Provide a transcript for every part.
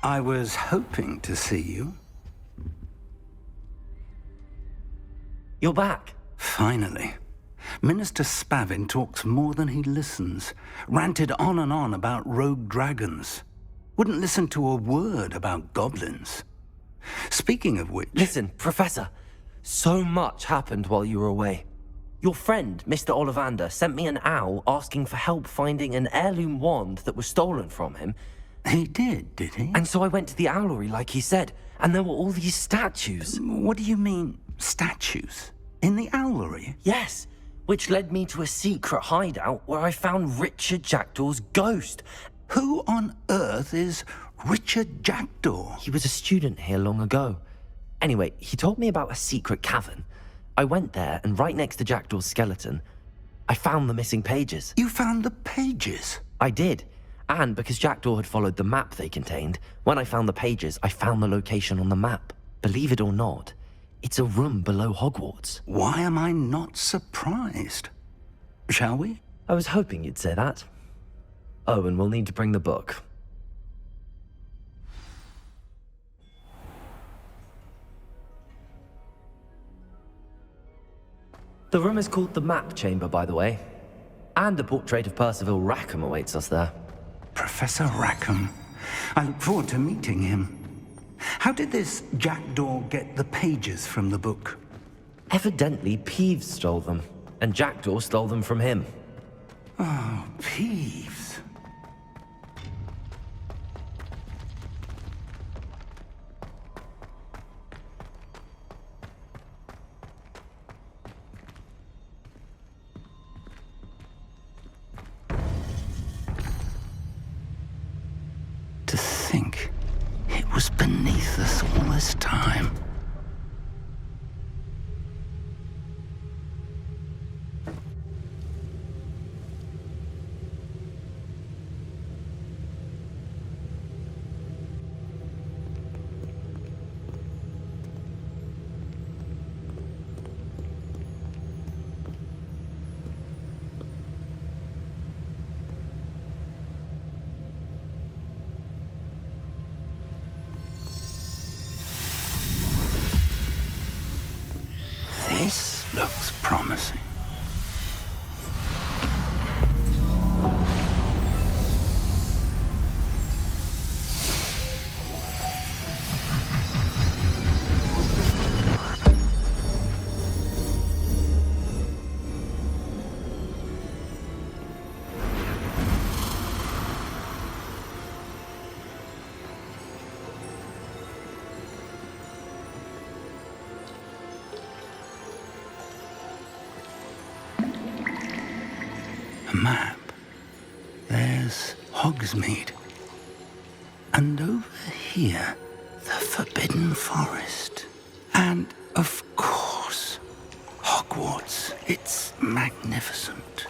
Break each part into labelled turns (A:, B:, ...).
A: I was hoping to see you.
B: You're back.
A: Finally. Minister Spavin talks more than he listens. Ranted on and on about rogue dragons. Wouldn't listen to a word about goblins. Speaking of which...
B: Listen, Professor. So much happened while you were away. Your friend, Mr. Ollivander, sent me an owl asking for help finding an heirloom wand that was stolen from him.
A: He did he?
B: And so I went to the owlery like he said, and there were all these statues.
A: What do you mean, statues? In the owlery?
B: Yes, which led me to a secret hideout where I found Richard Jackdaw's ghost.
A: Who on earth is Richard Jackdaw?
B: He was a student here long ago. Anyway, he told me about a secret cavern. I went there, and right next to Jackdaw's skeleton, I found the missing pages.
A: You found the pages?
B: I did. And because Jackdaw had followed the map they contained, when I found the pages, I found the location on the map. Believe it or not, it's a room below Hogwarts.
A: Why am I not surprised? Shall we?
B: I was hoping you'd say that. Oh, and we'll need to bring the book. The room is called the Map Chamber, by the way. And a portrait of Percival Rackham awaits us there.
A: Professor Rackham. I look forward to meeting him. How did this Jackdaw get the pages from the book?
B: Evidently, Peeves stole them, and Jackdaw stole them from him.
A: Oh, Peeves. To think it was beneath us all this time. This looks promising. Map. There's Hogsmeade. And over here, the Forbidden Forest. And, of course, Hogwarts. It's magnificent.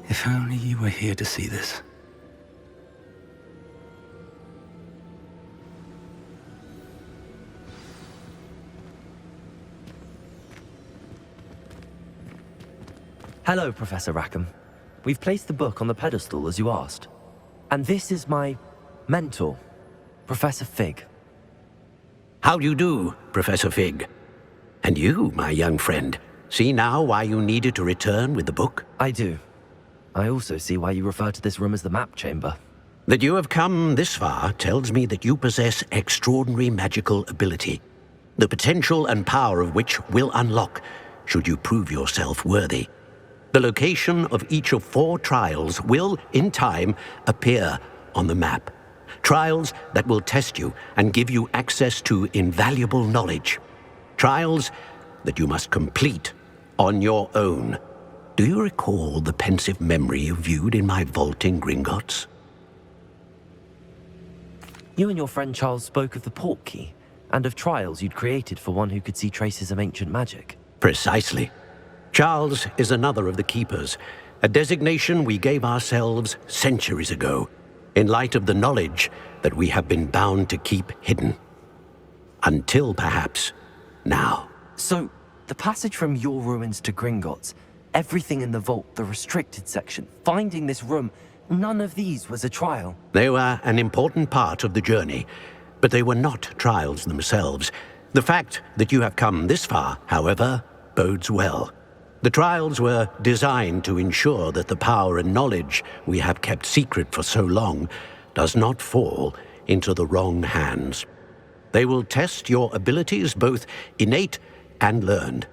A: If only you were here to see this.
B: Hello, Professor Rackham. We've placed the book on the pedestal as you asked. And this is my mentor, Professor Fig.
C: How do you do, Professor Fig? And you, my young friend, see now why you needed to return with the book?
B: I do. I also see why you refer to this room as the Map Chamber.
C: That you have come this far tells me that you possess extraordinary magical ability, the potential and power of which will unlock should you prove yourself worthy. The location of each of 4 trials will, in time, appear on the map. Trials that will test you and give you access to invaluable knowledge. Trials that you must complete on your own. Do you recall the pensive memory you viewed in my vault in Gringotts?
B: You and your friend Charles spoke of the Portkey, and of trials you'd created for one who could see traces of ancient magic.
C: Precisely. Charles is another of the Keepers, a designation we gave ourselves centuries ago, in light of the knowledge that we have been bound to keep hidden. Until perhaps now.
B: So, the passage from your ruins to Gringotts, everything in the vault, the restricted section, finding this room, none of these was a trial.
C: They were an important part of the journey, but they were not trials themselves. The fact that you have come this far, however, bodes well. The trials were designed to ensure that the power and knowledge we have kept secret for so long does not fall into the wrong hands. They will test your abilities, both innate and learned.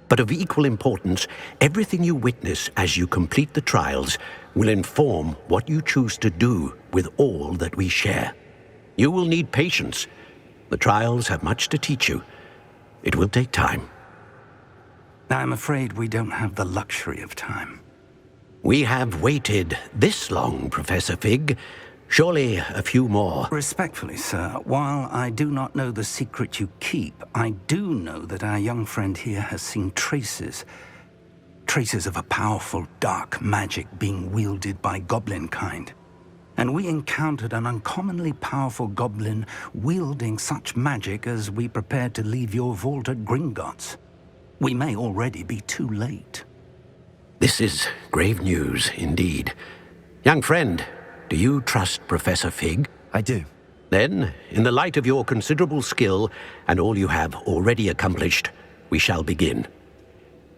C: But of equal importance, everything you witness as you complete the trials will inform what you choose to do with all that we share. You will need patience. The trials have much to teach you. It will take time.
A: I'm afraid we don't have the luxury of time.
C: We have waited this long, Professor Fig. Surely a few more.
A: Respectfully, sir, while I do not know the secret you keep, I do know that our young friend here has seen traces of a powerful dark magic being wielded by goblin kind. And we encountered an uncommonly powerful goblin wielding such magic as we prepared to leave your vault at Gringotts. We may already be too late.
C: This is grave news indeed. Young friend, do you trust Professor Fig?
B: I do.
C: Then, in the light of your considerable skill and all you have already accomplished, we shall begin.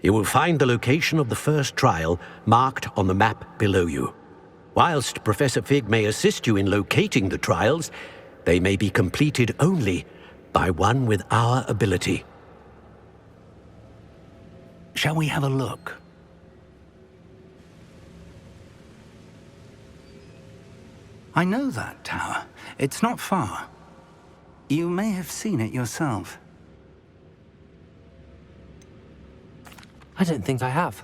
C: You will find the location of the first trial marked on the map below you. Whilst Professor Fig may assist you in locating the trials, they may be completed only by one with our ability.
A: Shall we have a look? I know that tower. It's not far. You may have seen it yourself.
B: I don't think I have.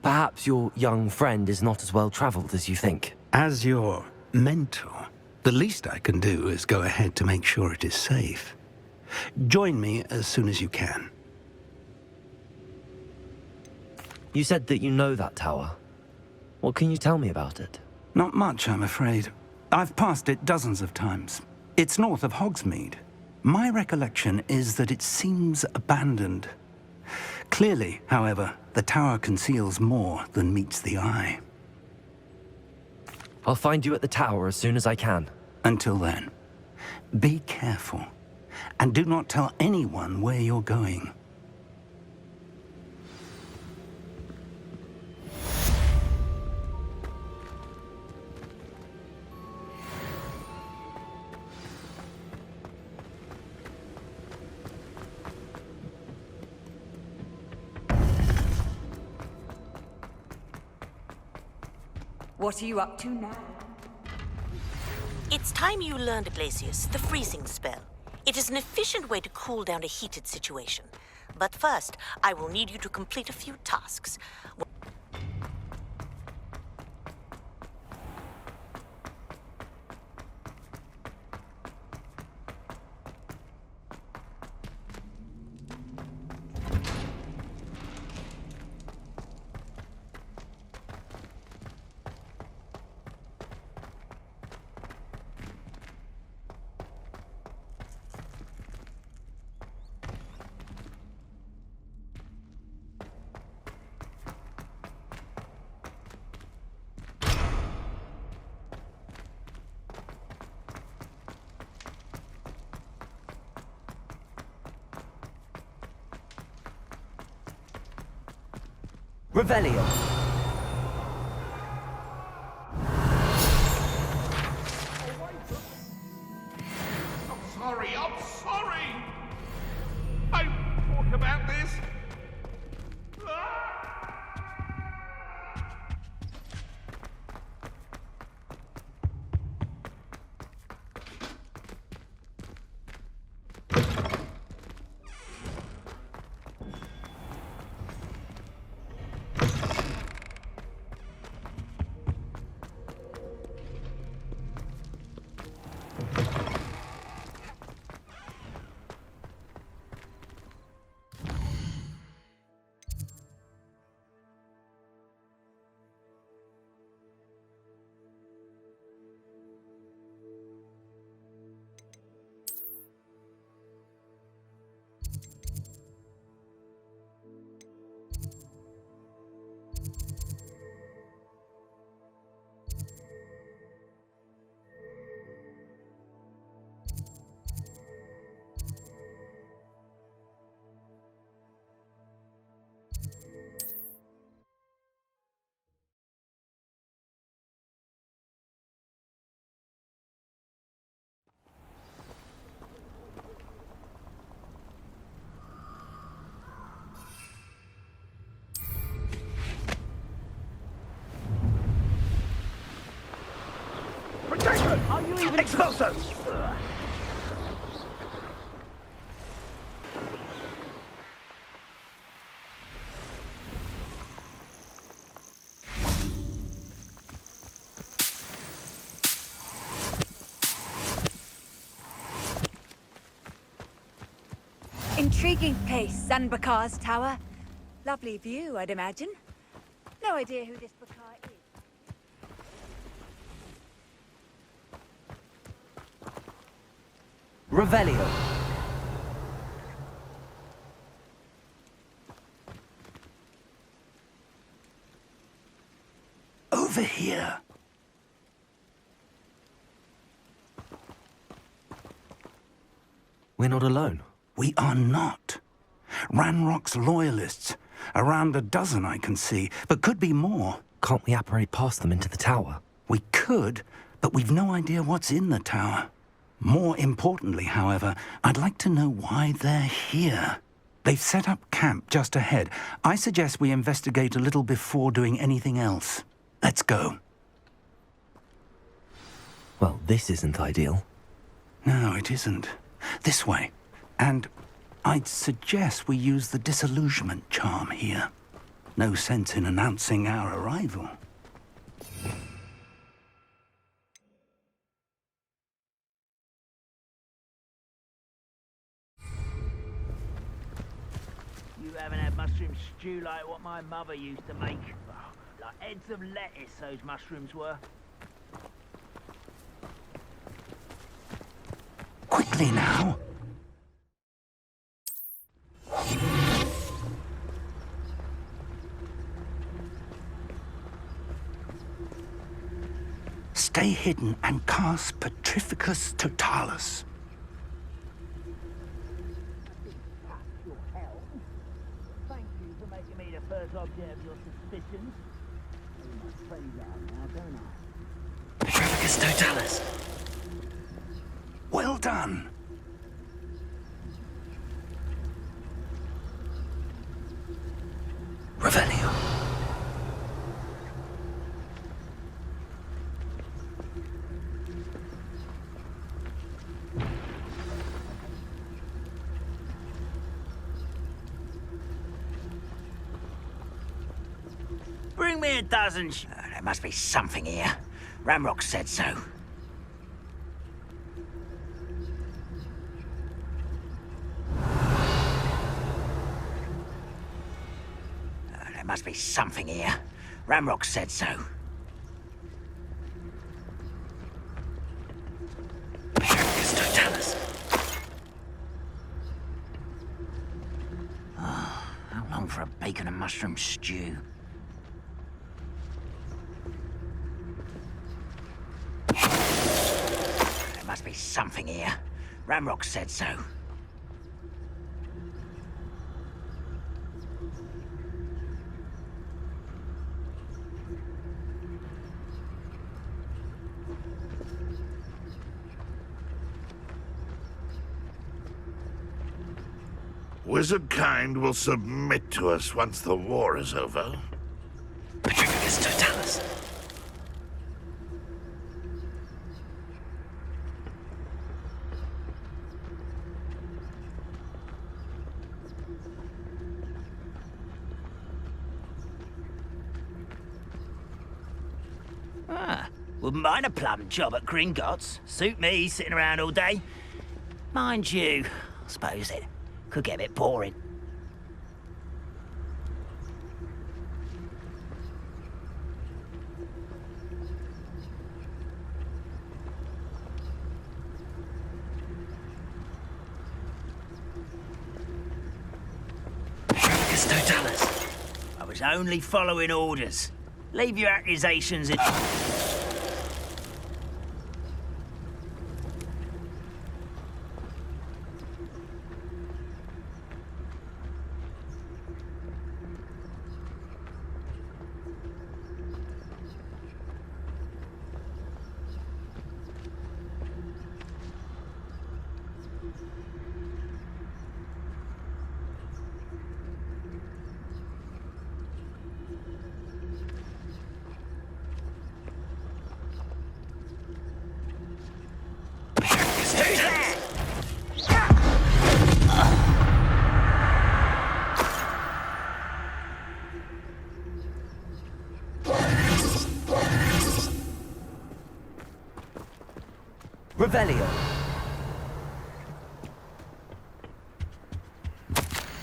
B: Perhaps your young friend is not as well traveled as you think.
A: As your mentor, the least I can do is go ahead to make sure it is safe. Join me as soon as you can.
B: You said that you know that tower. What can you tell me about it?
A: Not much, I'm afraid. I've passed it dozens of times. It's north of Hogsmeade. My recollection is that it seems abandoned. Clearly, however, the tower conceals more than meets the eye.
B: I'll find you at the tower as soon as I can.
A: Until then, be careful, and do not tell anyone where you're going.
D: What are you up to now?
E: It's time you learned, Glacius, the freezing spell. It is an efficient way to cool down a heated situation. But first, I will need you to complete a few tasks.
B: Revelio.
F: I'm sorry! I talk about this! Are you even...
G: Expulso!
D: Intriguing place, Zanbakar's tower. Lovely view, I'd imagine. No idea who this Bakar is.
B: Revelio.
A: Over here.
B: We're not alone.
A: We are not. Ranrock's loyalists. Around a dozen I can see, but could be more.
B: Can't we apparate past them into the tower?
A: We could, but we've no idea what's in the tower. More importantly, however, I'd like to know why they're here. They've set up camp just ahead. I suggest we investigate a little before doing anything else. Let's go.
B: Well, this isn't ideal.
A: No, it isn't. This way. And I'd suggest we use the disillusionment charm here. No sense in announcing our arrival.
G: You haven't had mushroom stew like what my mother used to make. Oh, like heads of lettuce, those mushrooms were.
A: Quickly now. Stay hidden and cast Petrificus Totalis.
G: Thank you for making me the first object of your suspicions. I must praise that now, don't I?
B: Petrificus Totalis.
A: Well done.
B: Revelio.
G: Bring me a dozen. There must be something here. Ramrock said so. There must be something here. Ramrock said so.
B: Petrificus Totalis.
G: How long for a bacon and mushroom stew? There must be something here. Ramrock said so.
F: Wizard kind will submit to us once the war is over.
B: Petrificus Totalis.
G: Wouldn't mind a plum job at Gringotts. Suit me, sitting around all day. Mind you, I suppose it could get a bit boring.
B: Petrificus Totalis.
G: I was only following orders. Leave your accusations in...
B: Revelio.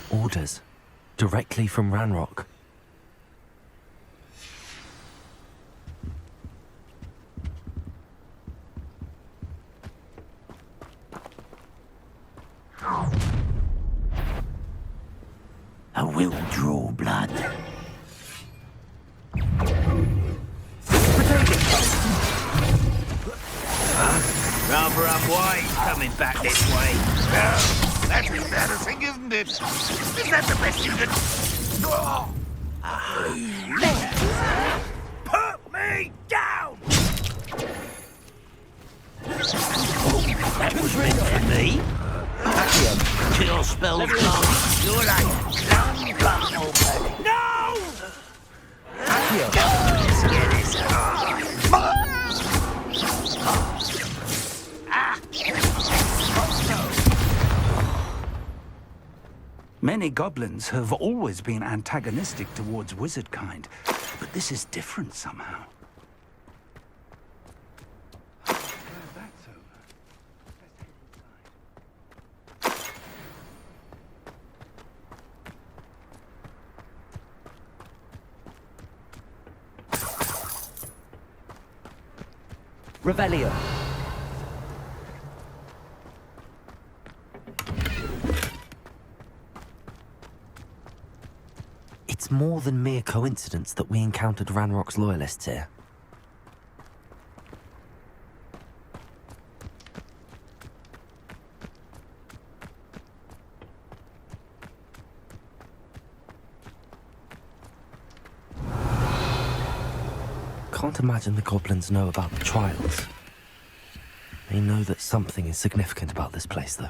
B: Orders. Directly from Ranrock.
G: I will draw blood. Rather unwise coming back this way.
F: That's embarrassing, isn't it? Is that the best you can...
G: Put me down! That was meant for me. Kill spells gone. You're like long gun open. No! Let's get this
A: Many goblins have always been antagonistic towards wizard kind, but this is different somehow. That's over.
B: Revelio. It's more than mere coincidence that we encountered Ranrock's loyalists here. Can't imagine the goblins know about the trials. They know that something is significant about this place, though.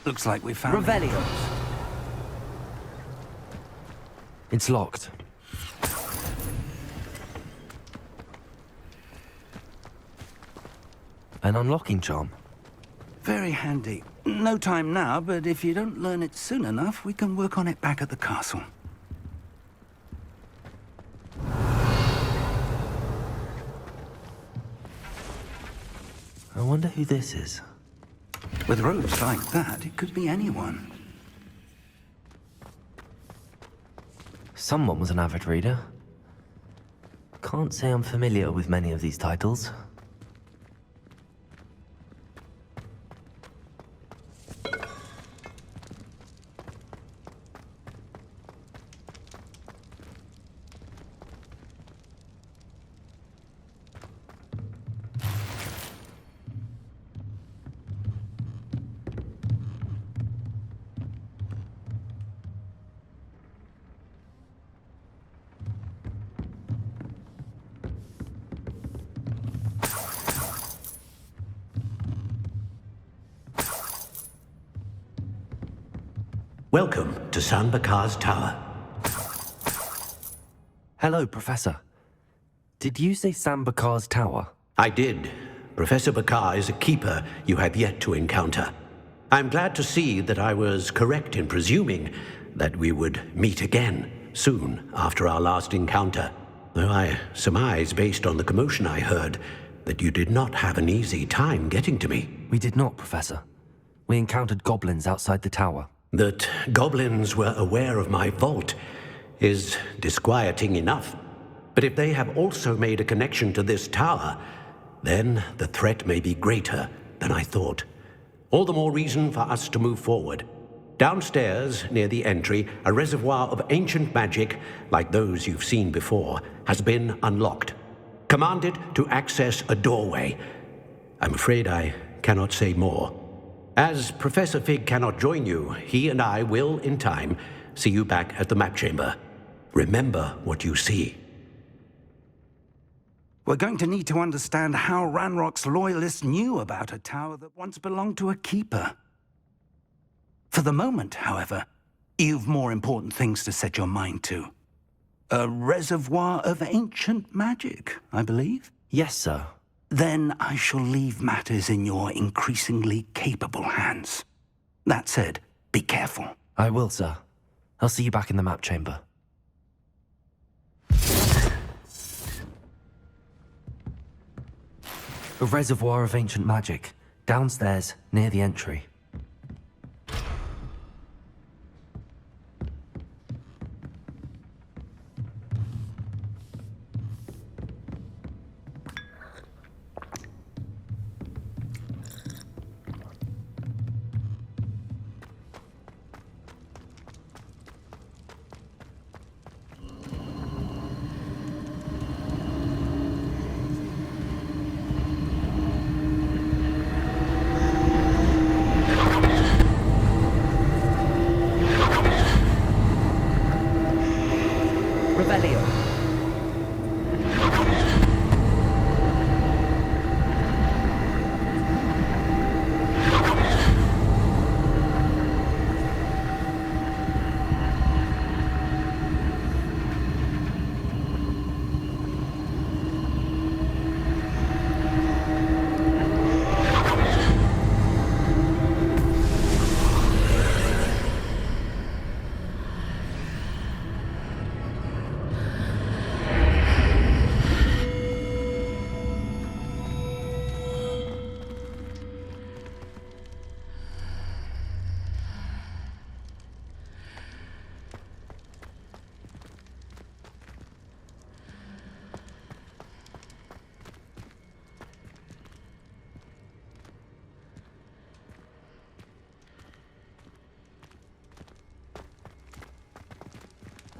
A: Looks like we found...
B: Revelio. It's locked. An unlocking charm.
A: Very handy. No time now, but if you don't learn it soon enough, we can work on it back at the castle.
B: I wonder who this is.
A: With robes like that, it could be anyone.
B: Someone was an avid reader. Can't say I'm familiar with many of these titles.
C: Welcome to San Bakar's Tower.
B: Hello, Professor. Did you say Sam Bakar's tower?
C: I did. Professor Bakar is a keeper you have yet to encounter. I'm glad to see that I was correct in presuming that we would meet again soon after our last encounter, though I surmise, based on the commotion I heard, that you did not have an easy time getting to me.
B: We did not, Professor. We encountered goblins outside the tower.
C: That goblins were aware of my vault is disquieting enough. But if they have also made a connection to this tower, then the threat may be greater than I thought. All the more reason for us to move forward. Downstairs, near the entry, a reservoir of ancient magic, like those you've seen before, has been unlocked. Commanded to access a doorway. I'm afraid I cannot say more. As Professor Fig cannot join you, he and I will, in time, see you back at the map chamber. Remember what you see.
A: We're going to need to understand how Ranrock's loyalists knew about a tower that once belonged to a keeper. For the moment, however, you've more important things to set your mind to. A reservoir of ancient magic, I believe?
B: Yes, sir.
A: Then I shall leave matters in your increasingly capable hands. That said, be careful.
B: I will, sir. I'll see you back in the map chamber. A reservoir of ancient magic, downstairs, near the entry.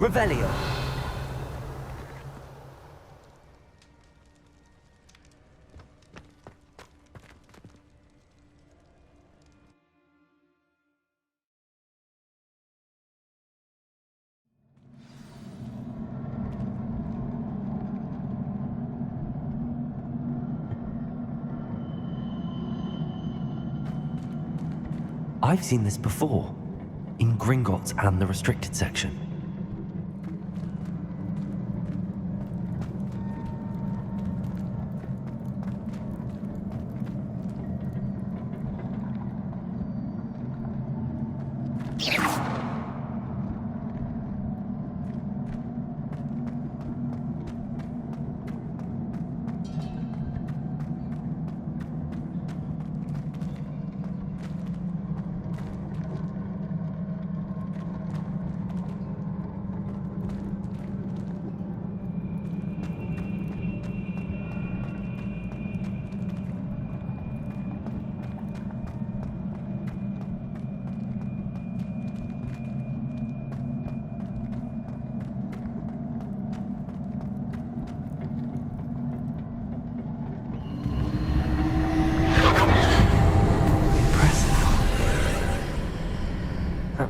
B: Revelio. I've seen this before, in Gringotts and the restricted section.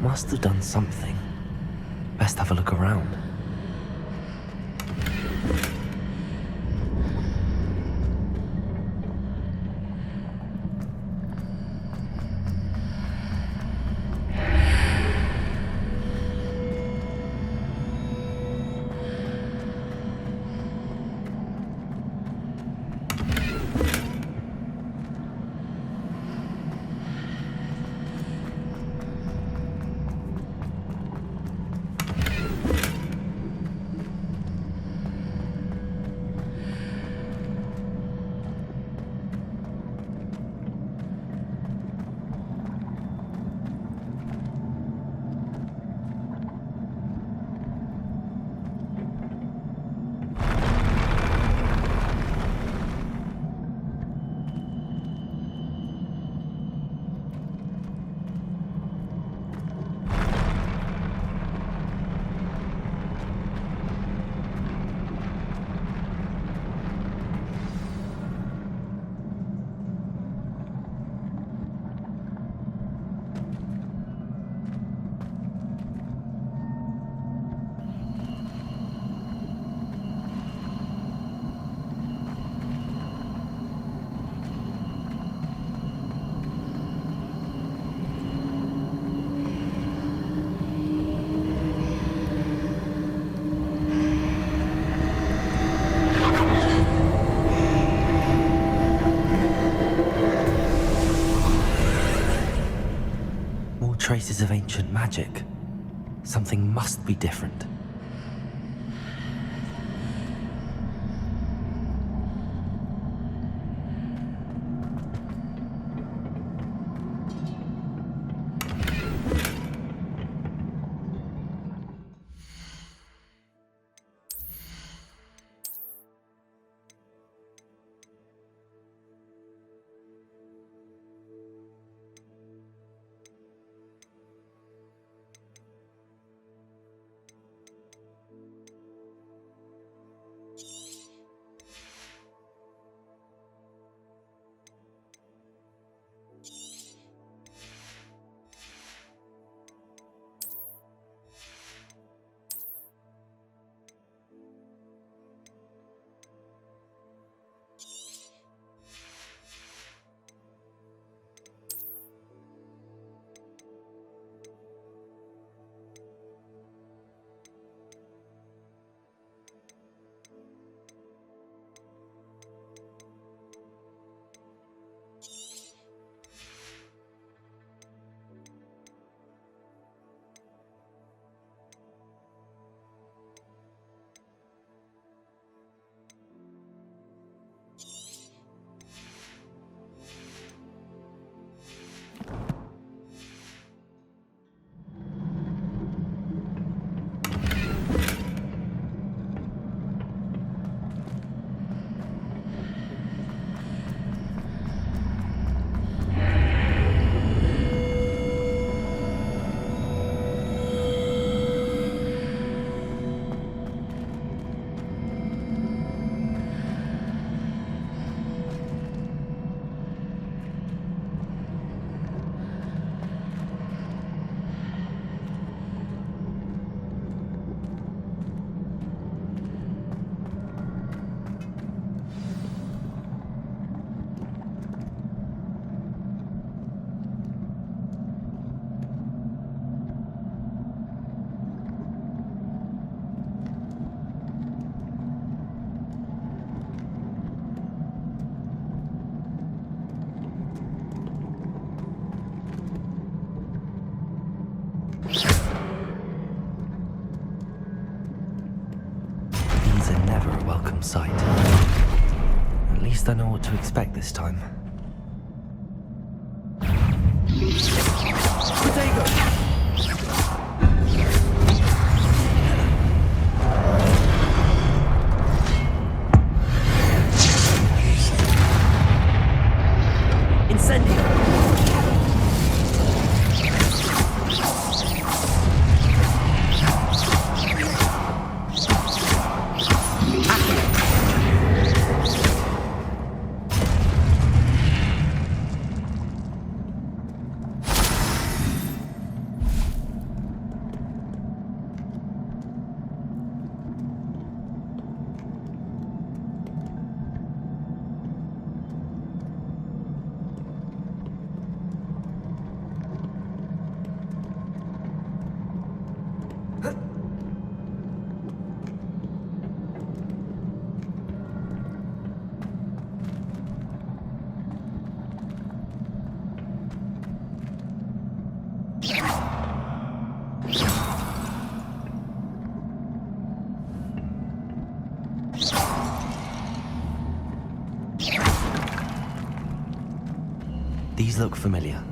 B: Must have done something. Best have a look around. Traces of ancient magic. Something must be different. welcome sight. At least I know what to expect this time. Potato! Incendio! These look familiar.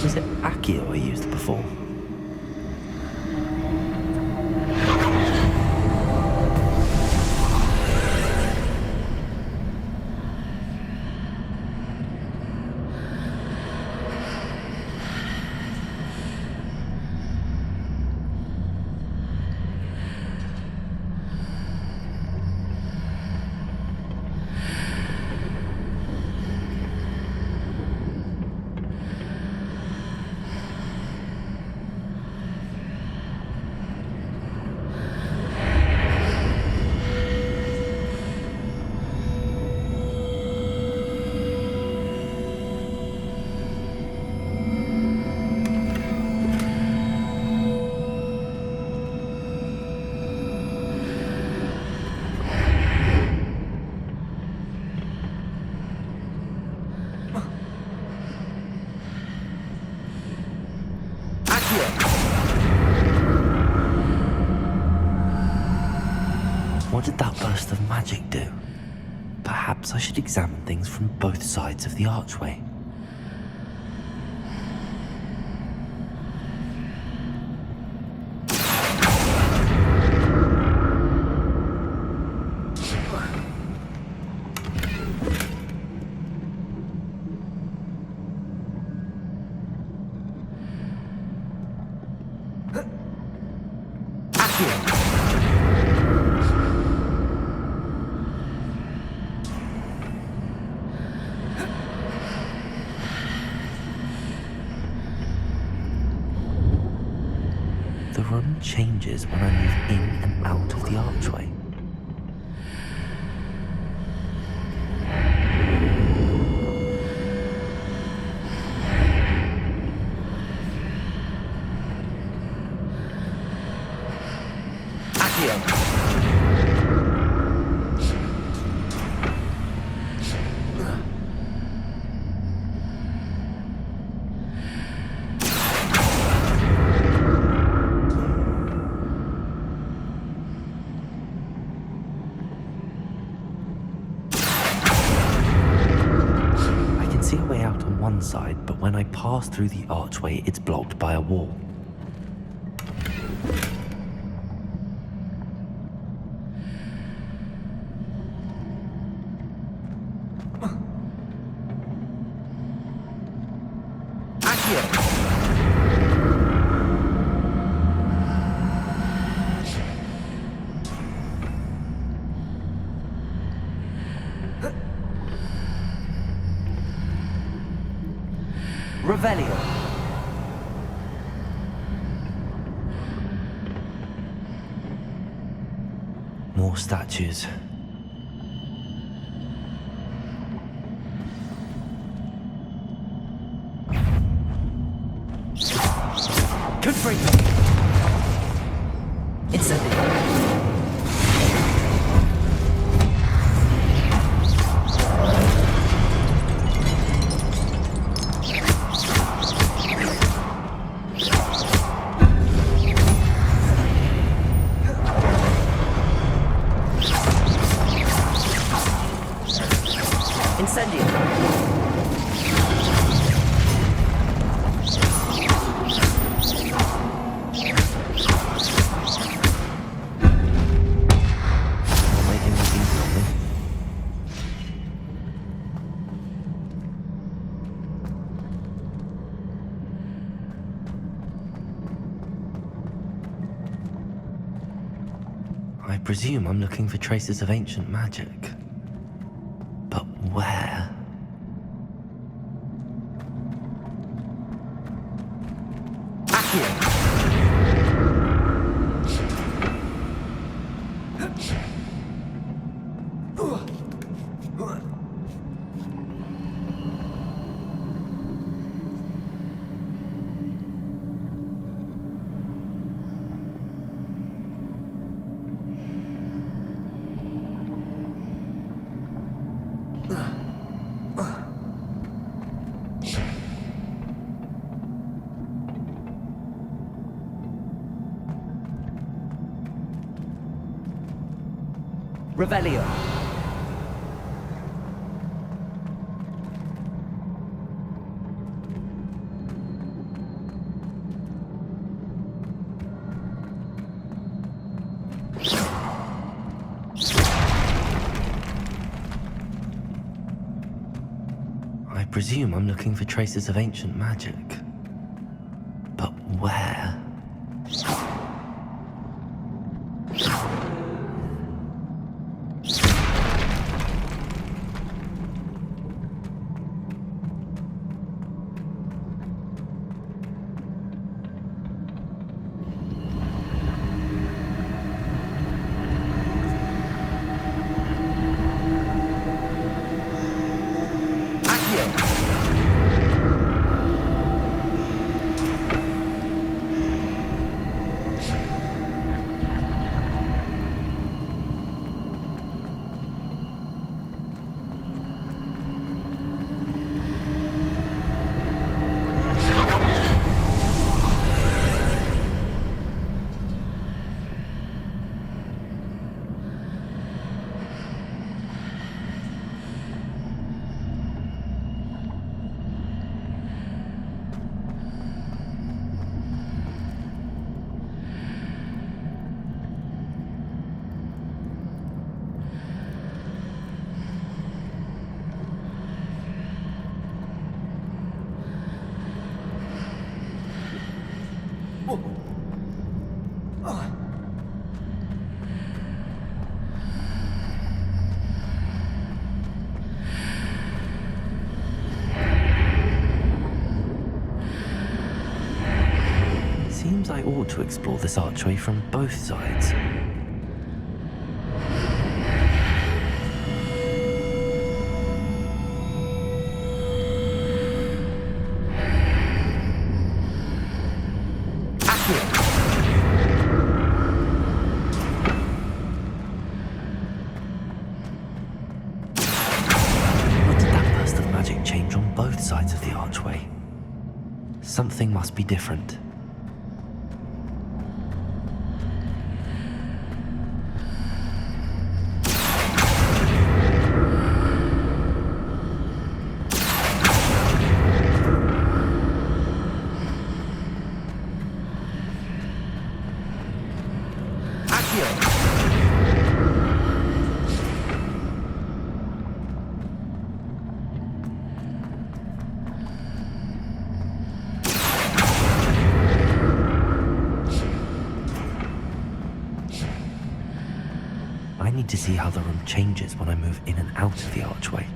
B: Was it Accio I used before? What did that burst of magic do? Perhaps I should examine things from both sides of the archway. The room changes when I move in and out of the archway. See a way out on one side, but when I pass through the archway, it's blocked by a wall. Revelio. More statues. Confringo. Incendio. I presume I'm looking for traces of ancient magic. But where? Accio! Revelio. I presume I'm looking for traces of ancient magic. But where? Seems I ought to explore this archway from both sides. What did that burst of magic change on both sides of the archway? Something must be different. I need to see how the room changes when I move in and out of the archway.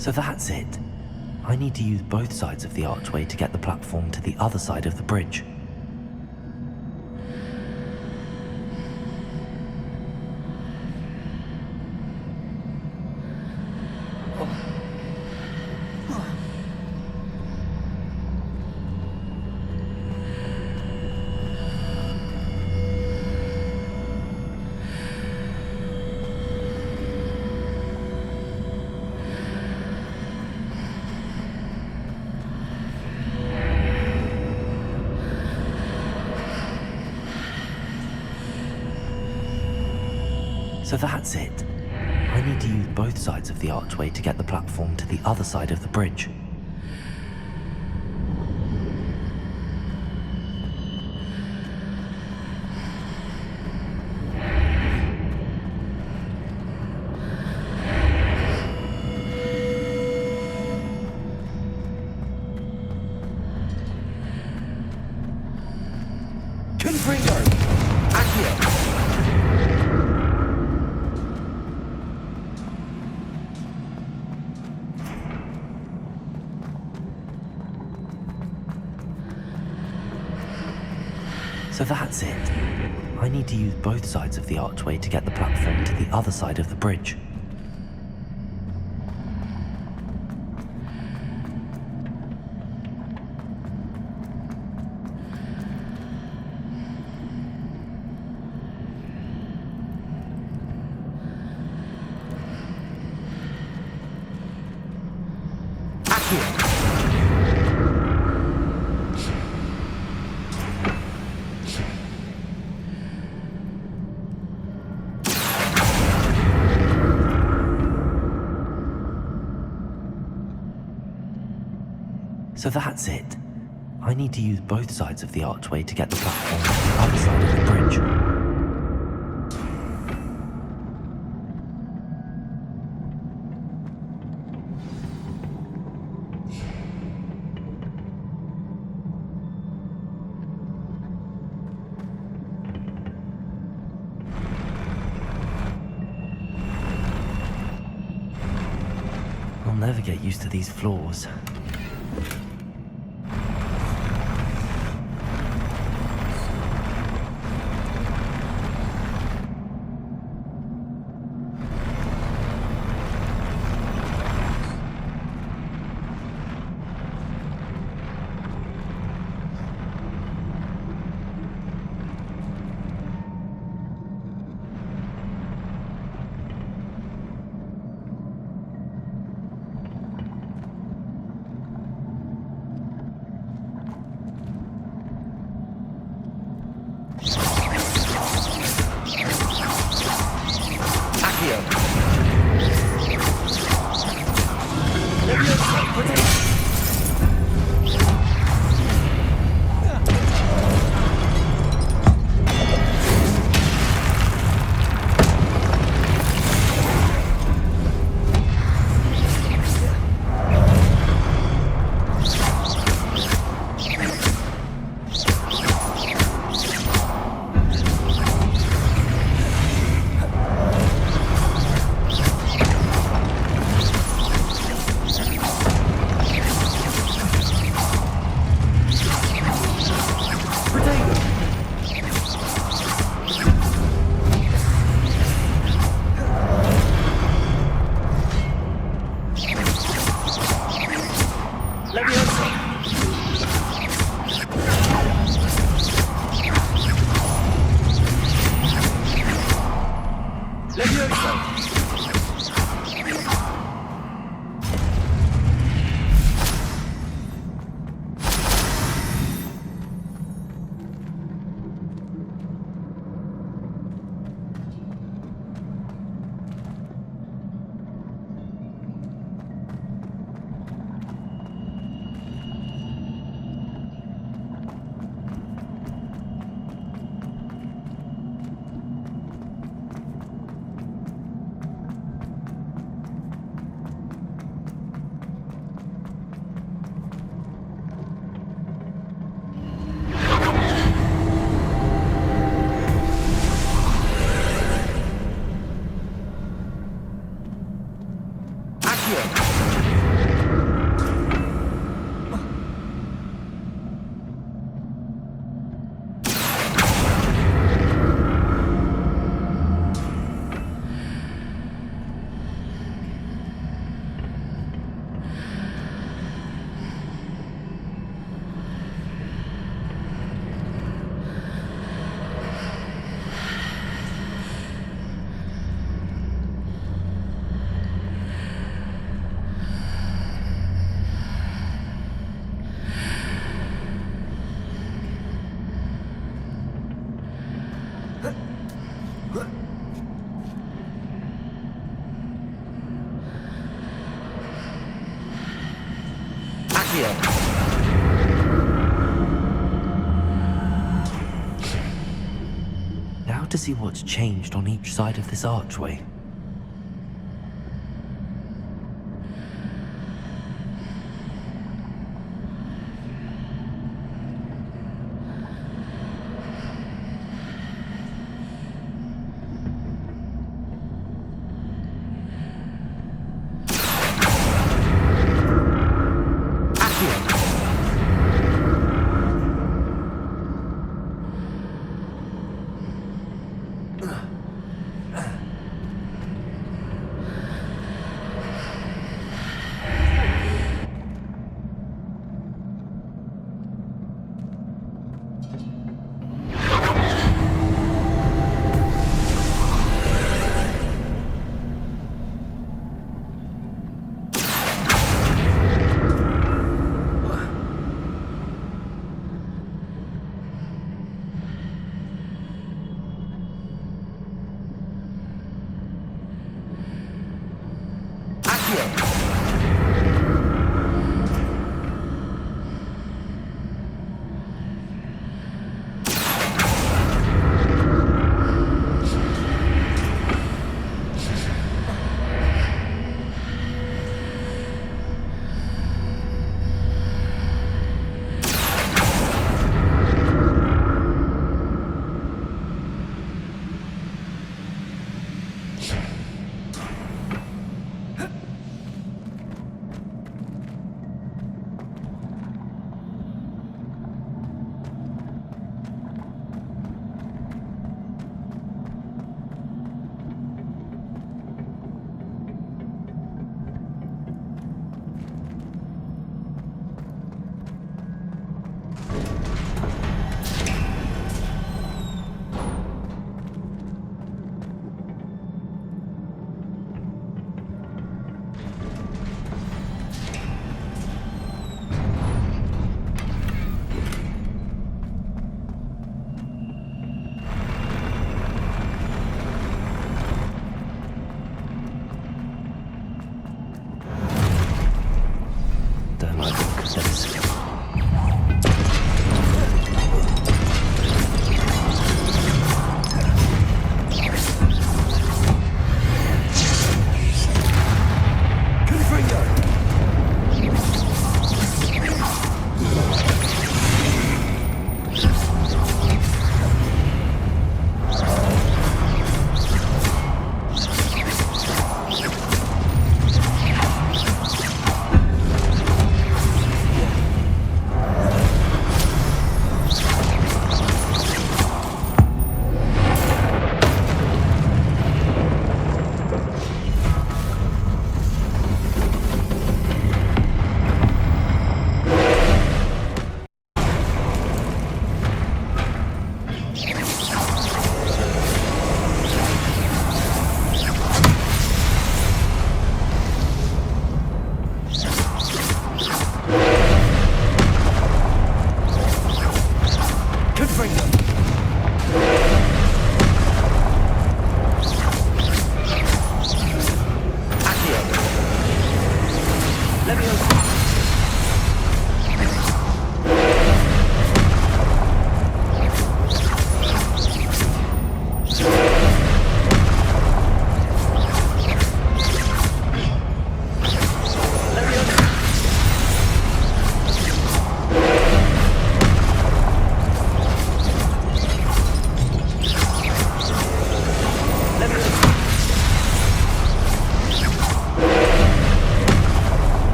B: So that's it. I need to use both sides of the archway to get the platform to the other side of the bridge. So that's it. I need to use both sides of the archway to get the platform to the other side of the bridge.
G: Gryffindor! Accio!
B: So that's it. I need to use both sides of the archway to get the platform to the other side of the bridge. So that's it. I need to use both sides of the archway to get the platform to the other side of the bridge. I'll never get used to these floors. to see what's changed on each side of this archway.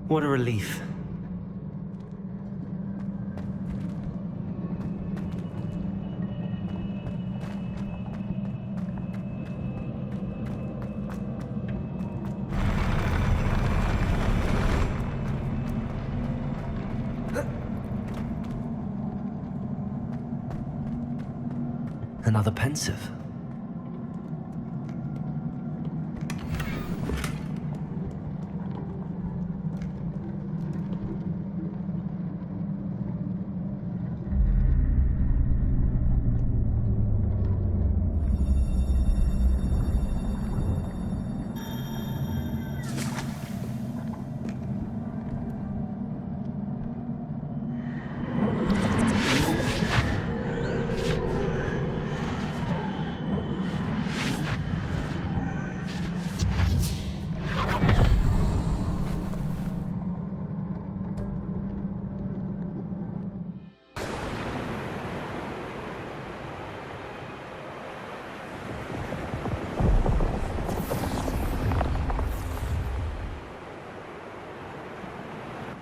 B: What a relief. Another pensive.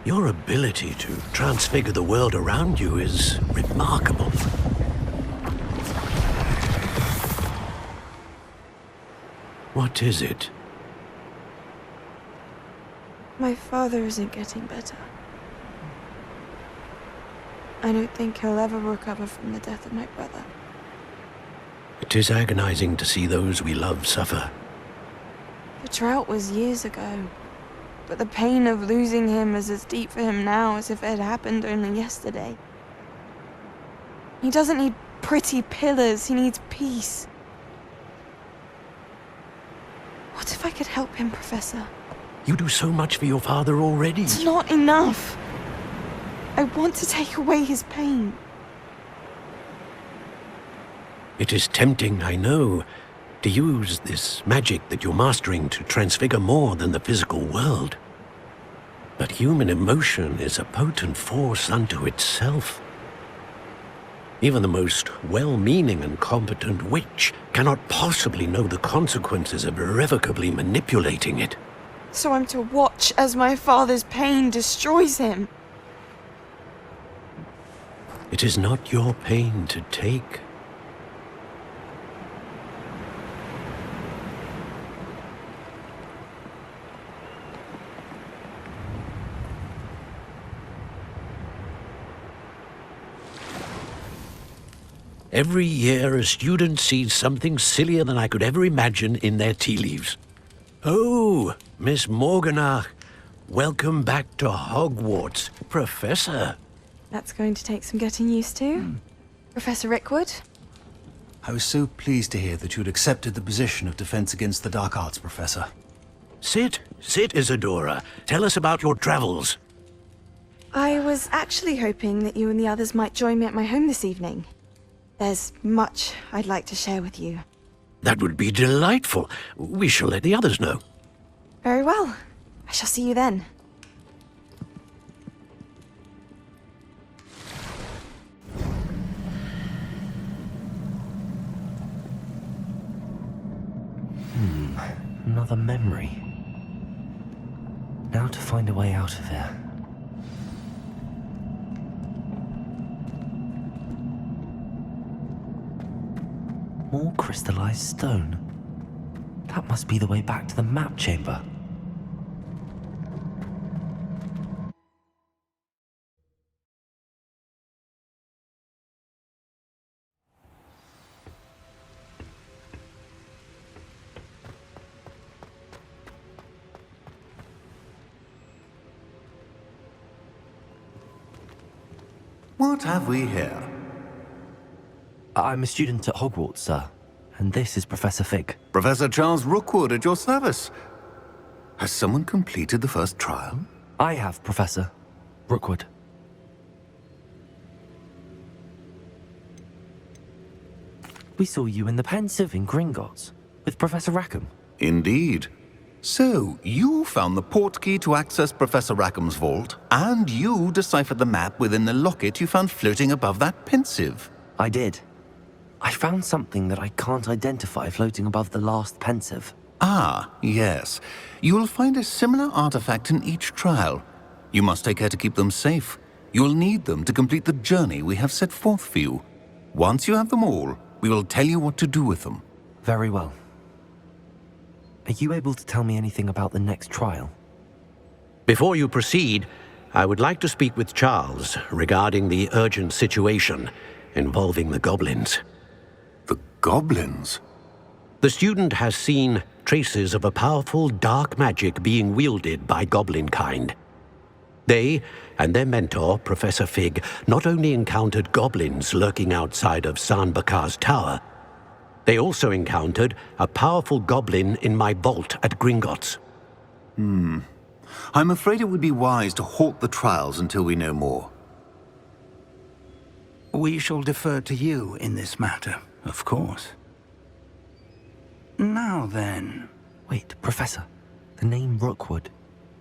C: Your ability to transfigure the world around you is remarkable. What is it?
H: My father isn't getting better. I don't think he'll ever recover from the death of my brother.
C: It is agonizing to see those we love suffer.
H: The drought was years ago, but the pain of losing him is as deep for him now as if it had happened only yesterday. He doesn't need pretty pillars, he needs peace. What if I could help him, Professor?
C: You do so much for your father already.
H: It's not enough. I want to take away his pain.
C: It is tempting, I know, to use this magic that you're mastering to transfigure more than the physical world. But human emotion is a potent force unto itself. Even the most well-meaning and competent witch cannot possibly know the consequences of irrevocably manipulating it.
H: So I'm to watch as my father's pain destroys him.
C: It is not your pain to take. Every year, a student sees something sillier than I could ever imagine in their tea leaves. Oh, Miss Morganach, welcome back to Hogwarts, Professor.
H: That's going to take some getting used to. Professor Rickwood?
I: I was so pleased to hear that you had accepted the position of Defense Against the Dark Arts, Professor.
C: Sit, Isadora. Tell us about your travels.
H: I was actually hoping that you and the others might join me at my home this evening. There's much I'd like to share with you.
C: That would be delightful. We shall let the others know.
H: Very well. I shall see you then.
B: Another memory. Now to find a way out of here. More crystallized stone. That must be the way back to the map chamber.
J: What have we here?
B: I'm a student at Hogwarts, sir. And this is Professor Fig.
J: Professor Charles Rookwood at your service. Has someone completed the first trial?
B: I have, Professor Rookwood. We saw you in the Pensive in Gringotts with Professor Rackham.
J: Indeed. So, you found the portkey to access Professor Rackham's vault, and you deciphered the map within the locket you found floating above that Pensive.
B: I did. I found something that I can't identify floating above the last Pensive.
J: Ah, yes. You will find a similar artifact in each trial, You must take care to keep them safe. You will need them to complete the journey we have set forth for you. Once you have them all, we will tell you what to do with them.
B: Very well. Are you able to tell me anything about the next trial?
C: Before you proceed, I would like to speak with Charles regarding the urgent situation involving the goblins.
J: The goblins?
C: The student has seen traces of a powerful dark magic being wielded by goblin kind. They and their mentor, Professor Fig, not only encountered goblins lurking outside of San Bakar's tower, they also encountered a powerful goblin in my vault at Gringotts.
J: I'm afraid it would be wise to halt the trials until we know more.
A: We shall defer to you in this matter, of course. Now then...
B: Wait, Professor. The name Rookwood.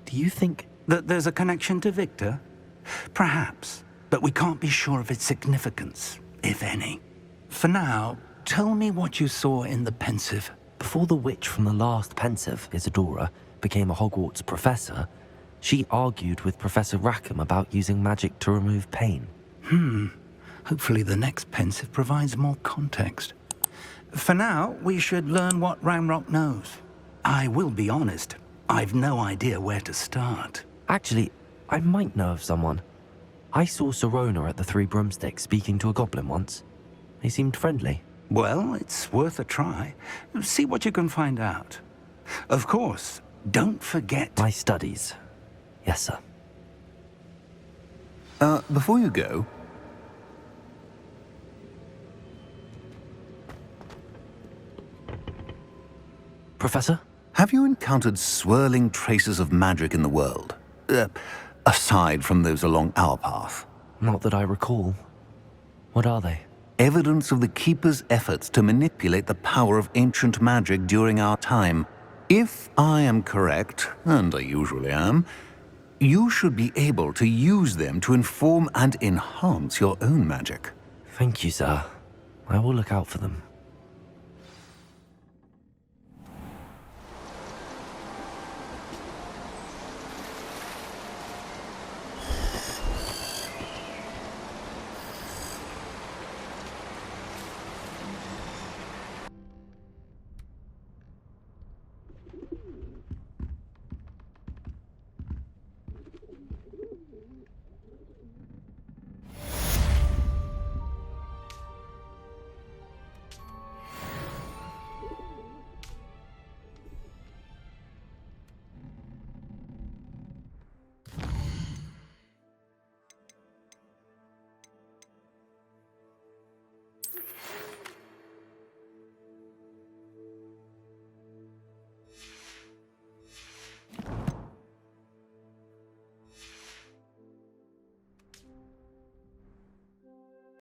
B: Do you think...
A: that there's a connection to Victor? Perhaps, but we can't be sure of its significance, if any. For now, tell me what you saw in the Pensive.
B: Before the witch from the last Pensive, Isadora, became a Hogwarts professor, she argued with Professor Rackham about using magic to remove pain.
A: Hopefully the next Pensive provides more context. For now, we should learn what Ranrock knows. I will be honest, I've no idea where to start.
B: Actually, I might know of someone. I saw Sirona at the Three Broomsticks speaking to a goblin once. They seemed friendly.
A: Well, it's worth a try. See what you can find out. Of course, don't forget...
B: My studies. Yes, sir.
J: Before you go...
B: Professor?
J: Have you encountered swirling traces of magic in the world? Aside from those along our path?
B: Not that I recall. What are they?
J: Evidence of the Keeper's efforts to manipulate the power of ancient magic during our time. If I am correct, and I usually am, you should be able to use them to inform and enhance your own magic.
B: Thank you, sir. I will look out for them.